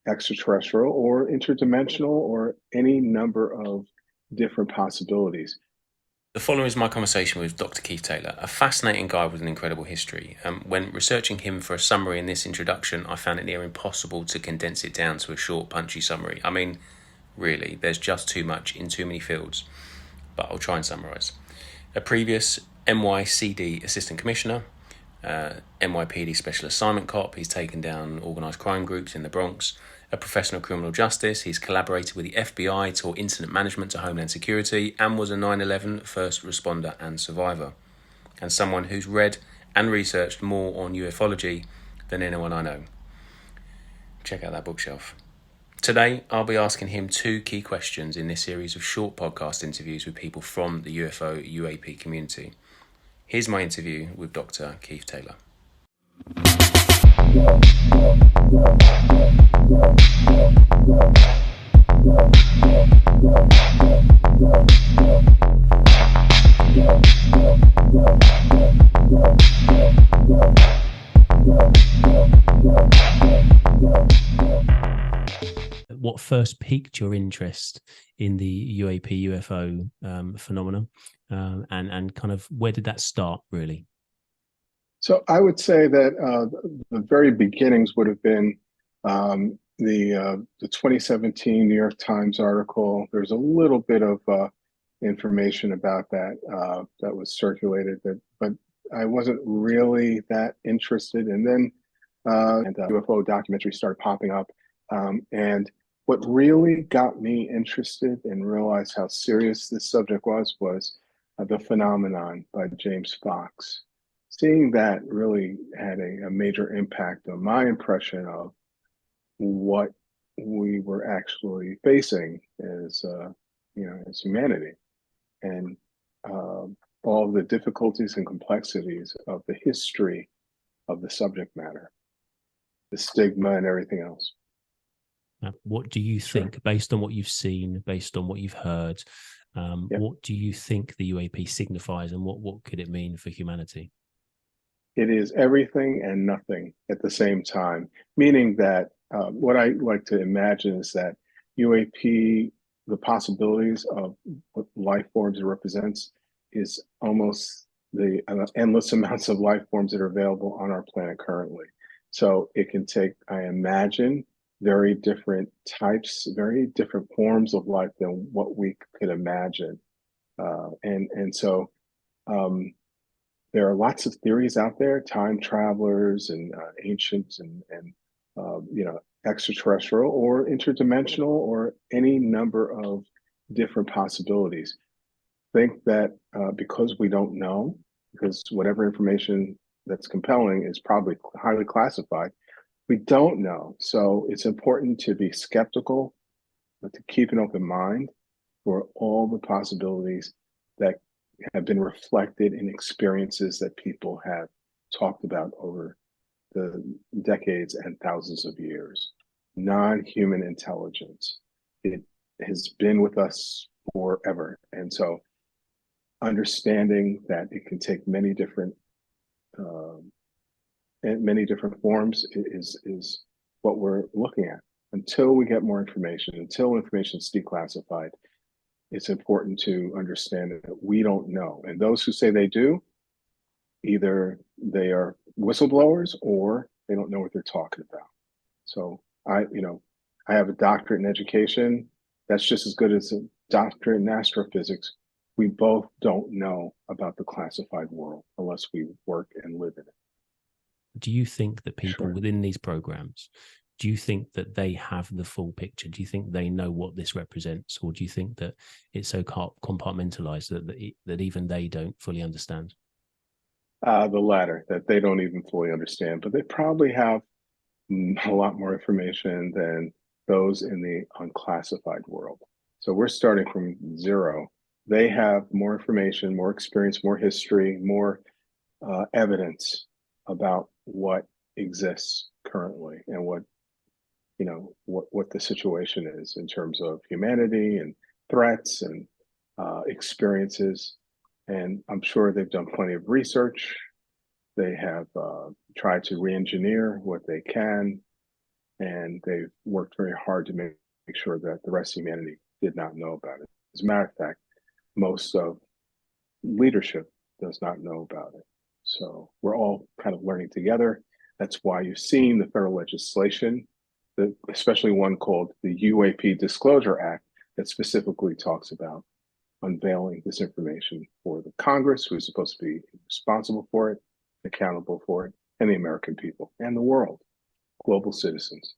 extraterrestrial or interdimensional or any number of different possibilities. The following is my conversation with Dr. Keith Taylor, a fascinating guy with an incredible history. When researching him for a summary in this introduction, I found it near impossible to condense it down to a short, punchy summary. I mean, really, there's just too much in too many fields, but I'll try and summarise. A previous NYCD Assistant Commissioner, NYPD Special Assignment cop, he's taken down organised crime groups in the Bronx. A professional criminal justice, he's collaborated with the FBI, taught incident management to Homeland Security, and was a 9/11 first responder and survivor. And someone who's read and researched more on UFOlogy than anyone I know. Check out that bookshelf. Today, I'll be asking him two key questions in this series of short podcast interviews with people from the UFO UAP community. Here's my interview with Dr. Keith Taylor. What first piqued your interest in the UAP UFO phenomenon, and kind of where did that start really? So I would say that the very beginnings would have been the 2017 New York Times article. There's a little bit of information about that that was circulated, but I wasn't really that interested. And then UFO documentaries started popping up, and what really got me interested and realized how serious this subject was The Phenomenon by James Fox. Seeing that really had a major impact on my impression of what we were actually facing as as humanity, and all of the difficulties and complexities of the history of the subject matter, the stigma and everything else. What do you Sure. think, based on what you've seen, based on what you've heard, Yeah. what do you think the UAP signifies, and what could it mean for humanity? It is everything and nothing at the same time, meaning that what I like to imagine is that UAP, the possibilities of what life forms it represents, is almost the endless amounts of life forms that are available on our planet currently. So it can take, I imagine, very different types, very different forms of life than what we could imagine. And so there are lots of theories out there, time travelers and ancients and extraterrestrial or interdimensional or any number of different possibilities. Think that because we don't know, because whatever information that's compelling is probably highly classified, we don't know. So it's important to be skeptical, but to keep an open mind for all the possibilities that have been reflected in experiences that people have talked about over the decades and thousands of years. Non-human intelligence. It has been with us forever. And so understanding that it can take many different forms is what we're looking at. Until we get more information, until information is declassified, it's important to understand that we don't know. And those who say they do, either they are whistleblowers or they don't know what they're talking about. So I have a doctorate in education. That's just as good as a doctorate in astrophysics. We both don't know about the classified world unless we work and live in it. Do you think that people Sure. within these programs, do you think that they have the full picture? Do you think they know what this represents, or do you think that it's so compartmentalized that even they don't fully understand? The latter, that they don't even fully understand, but they probably have a lot more information than those in the unclassified world. So we're starting from zero. They have more information, more experience, more history, more evidence about what exists currently and what the situation is in terms of humanity and threats and experiences. And I'm sure they've done plenty of research. They have tried to re-engineer what they can. and they've worked very hard to make sure that the rest of humanity did not know about it. As a matter of fact, most of leadership does not know about it. So we're all kind of learning together. That's why you've seen the federal legislation, especially one called the UAP Disclosure Act, that specifically talks about unveiling this information for the Congress, who is supposed to be responsible for it, accountable for it, and the American people and the world, global citizens.